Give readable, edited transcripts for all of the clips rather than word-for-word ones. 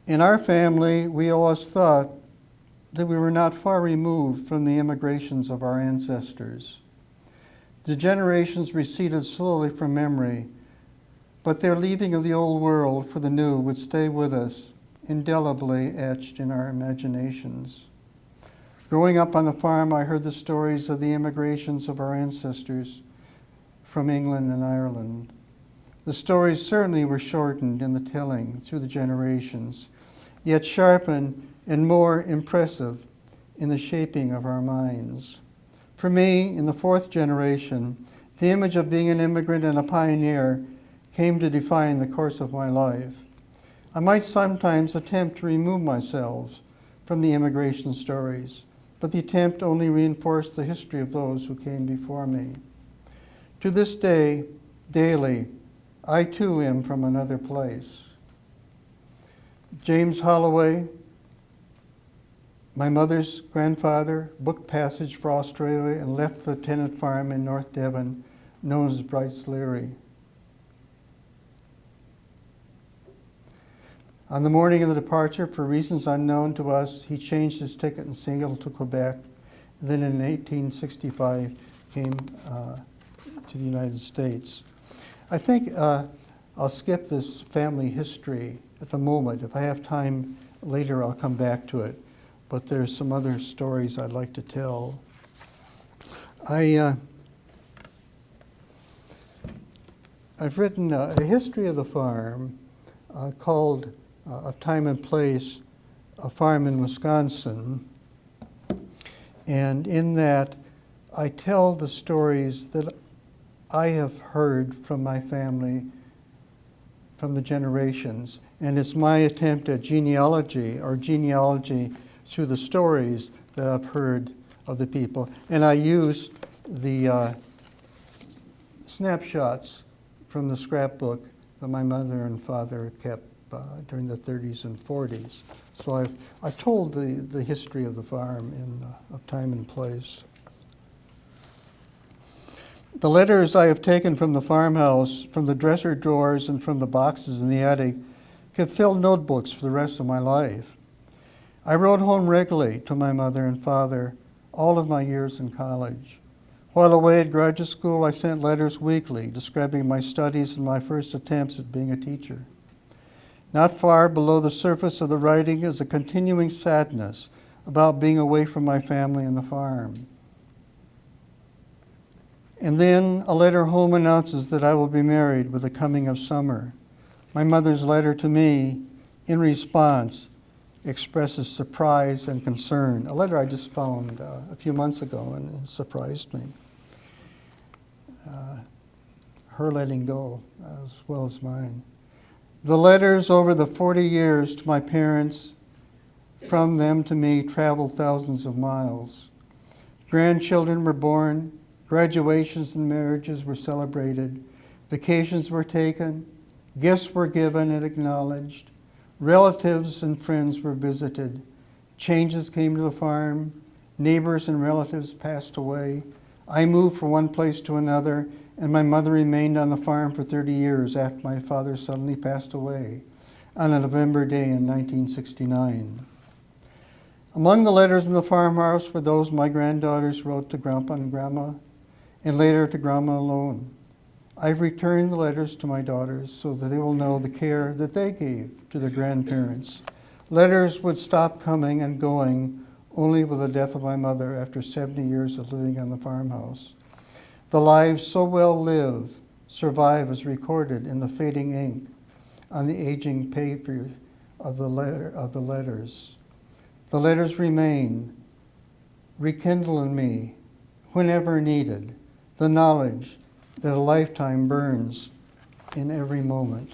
In our family, we always thought that we were not far removed from the immigrations of our ancestors. The generations receded slowly from memory, but their leaving of the old world for the new would stay with us, indelibly etched in our imaginations. Growing up on the farm, I heard the stories of the immigrations of our ancestors from England and Ireland. The stories certainly were shortened in the telling through the generations, yet sharpened and more impressive in the shaping of our minds. For me, in the fourth generation, the image of being an immigrant and a pioneer came to define the course of my life. I might sometimes attempt to remove myself from the immigration stories, but the attempt only reinforced the history of those who came before me. To this day, daily, I too am from another place. James Holloway, my mother's grandfather, booked passage for Australia and left the tenant farm in North Devon, known as Bryce Leary. On the morning of the departure, for reasons unknown to us, he changed his ticket and sailed to Quebec, and then in 1865 came to the United States. I think I'll skip this family history at the moment. If I have time later, I'll come back to it. But there's some other stories I'd like to tell. I've written a history of the farm called Of Time and Place, A Farm in Wisconsin. And in that, I tell the stories that I have heard from my family, from the generations. And it's my attempt at genealogy through the stories that I've heard of the people. And I use the snapshots from the scrapbook that my mother and father kept during the 30s and 40s. So I've told the history of the farm in Of Time and Place. The letters I have taken from the farmhouse, from the dresser drawers, and from the boxes in the attic could fill notebooks for the rest of my life. I wrote home regularly to my mother and father all of my years in college. While away at graduate school, I sent letters weekly describing my studies and my first attempts at being a teacher. Not far below the surface of the writing is a continuing sadness about being away from my family and the farm. And then a letter home announces that I will be married with the coming of summer. My mother's letter to me, in response, expresses surprise and concern. A letter I just found a few months ago, and it surprised me. Her letting go as well as mine. The letters over the 40 years to my parents, from them to me, traveled thousands of miles. Grandchildren were born, graduations and marriages were celebrated, vacations were taken, gifts were given and acknowledged, relatives and friends were visited, changes came to the farm, neighbors and relatives passed away. I moved from one place to another, and my mother remained on the farm for 30 years after my father suddenly passed away on a November day in 1969. Among the letters in the farmhouse were those my granddaughters wrote to Grandpa and Grandma, and later to Grandma alone. I've returned the letters to my daughters so that they will know the care that they gave to their grandparents. Letters would stop coming and going only with the death of my mother after 70 years of living on the farmhouse. The lives so well lived survive as recorded in the fading ink on the aging paper of the letters. The letters remain, rekindle in me, whenever needed, the knowledge that a lifetime burns in every moment.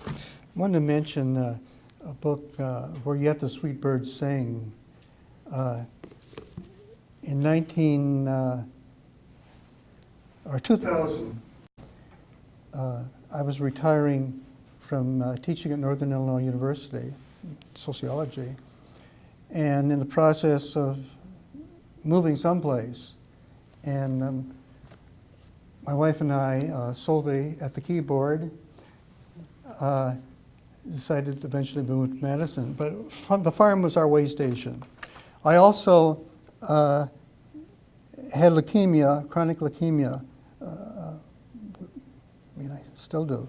I wanted to mention a book, Where Yet the Sweet Birds Sing. In 2000, I was retiring from teaching at Northern Illinois University, sociology, and in the process of moving someplace, And my wife and I, Solveig at the keyboard, decided to eventually move to Madison. But the farm was our way station. I also had leukemia, chronic leukemia. I still do.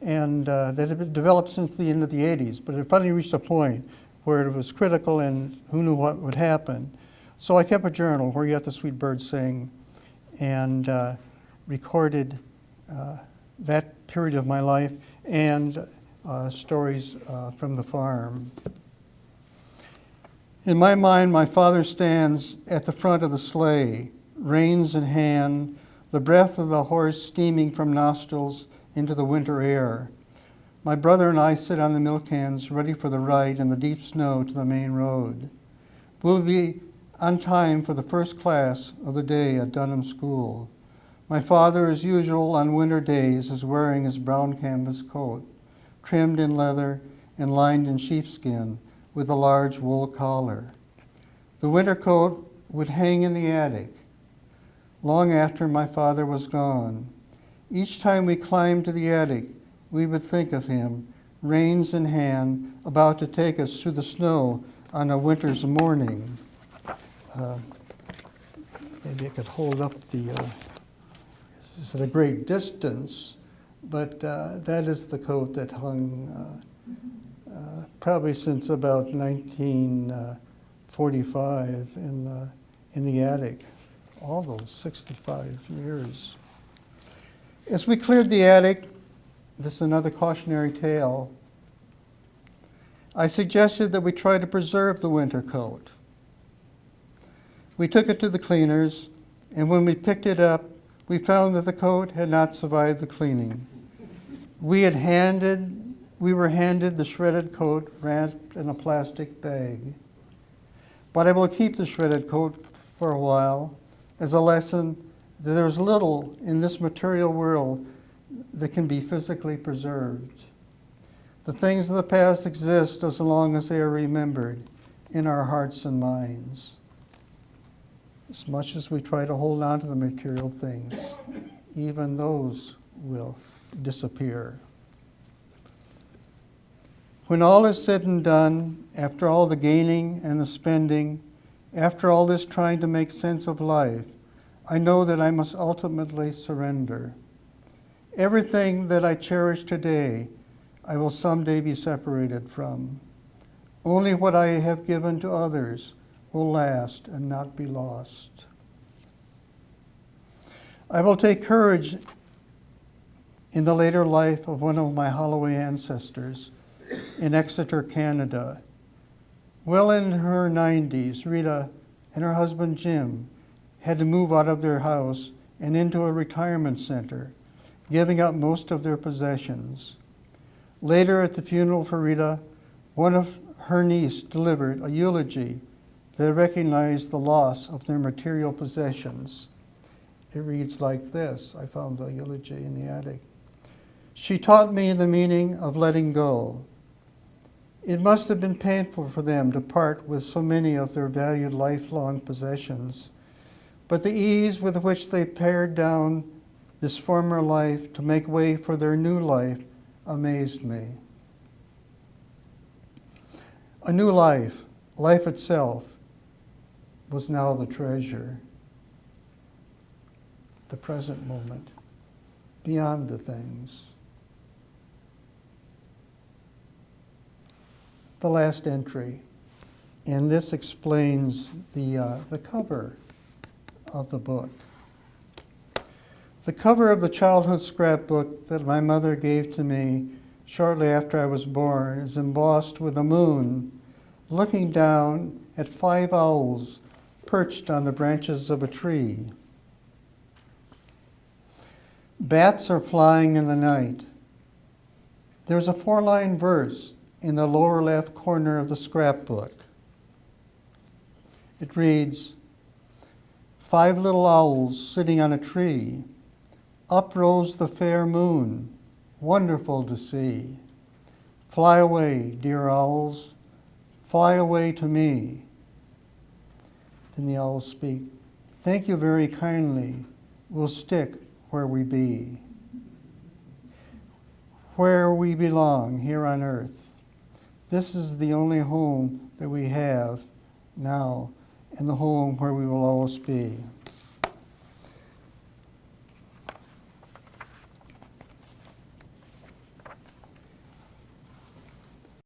And that had been developed since the end of the 80s, but it finally reached a point where it was critical and who knew what would happen. So I kept a journal, Where Yet the Sweet Birds Sing, and recorded that period of my life and stories from the farm. In my mind, my father stands at the front of the sleigh, reins in hand, the breath of the horse steaming from nostrils into the winter air. My brother and I sit on the milk cans, ready for the ride in the deep snow to the main road. We'll be on time for the first class of the day at Dunham School. My father, as usual on winter days, is wearing his brown canvas coat, trimmed in leather and lined in sheepskin with a large wool collar. The winter coat would hang in the attic long after my father was gone. Each time we climbed to the attic, we would think of him, reins in hand, about to take us through the snow on a winter's morning. Maybe I could hold up this is at a great distance, but that is the coat that hung probably since about 1945 in the attic, all those 65 years. As we cleared the attic, this is another cautionary tale, I suggested that we try to preserve the winter coat. We took it to the cleaners, and when we picked it up, we found that the coat had not survived the cleaning. We were handed the shredded coat wrapped in a plastic bag. But I will keep the shredded coat for a while as a lesson that there's little in this material world that can be physically preserved. The things of the past exist as long as they are remembered in our hearts and minds. As much as we try to hold on to the material things, even those will disappear. When all is said and done, after all the gaining and the spending, after all this trying to make sense of life, I know that I must ultimately surrender. Everything that I cherish today, I will someday be separated from. Only what I have given to others will last and not be lost. I will take courage in the later life of one of my Holloway ancestors in Exeter, Canada. Well into her 90s, Rita and her husband Jim had to move out of their house and into a retirement center, giving up most of their possessions. Later at the funeral for Rita, one of her niece delivered a eulogy that recognized the loss of their material possessions. It reads like this. I found the eulogy in the attic. She taught me the meaning of letting go. It must have been painful for them to part with so many of their valued lifelong possessions, but the ease with which they pared down this former life to make way for their new life amazed me. A new life, life itself, was now the treasure, the present moment, beyond the things. The last entry, and this explains the cover of the book. The cover of the childhood scrapbook that my mother gave to me shortly after I was born is embossed with a moon looking down at 5 owls perched on the branches of a tree. Bats are flying in the night. There's a 4-line verse in the lower left corner of the scrapbook. It reads, 5 little owls sitting on a tree. Up rose the fair moon, wonderful to see. Fly away, dear owls, fly away to me. Then the owls speak, Thank you very kindly. We'll stick where we be. Where we belong here on earth. This is the only home that we have now, and the home where we will always be.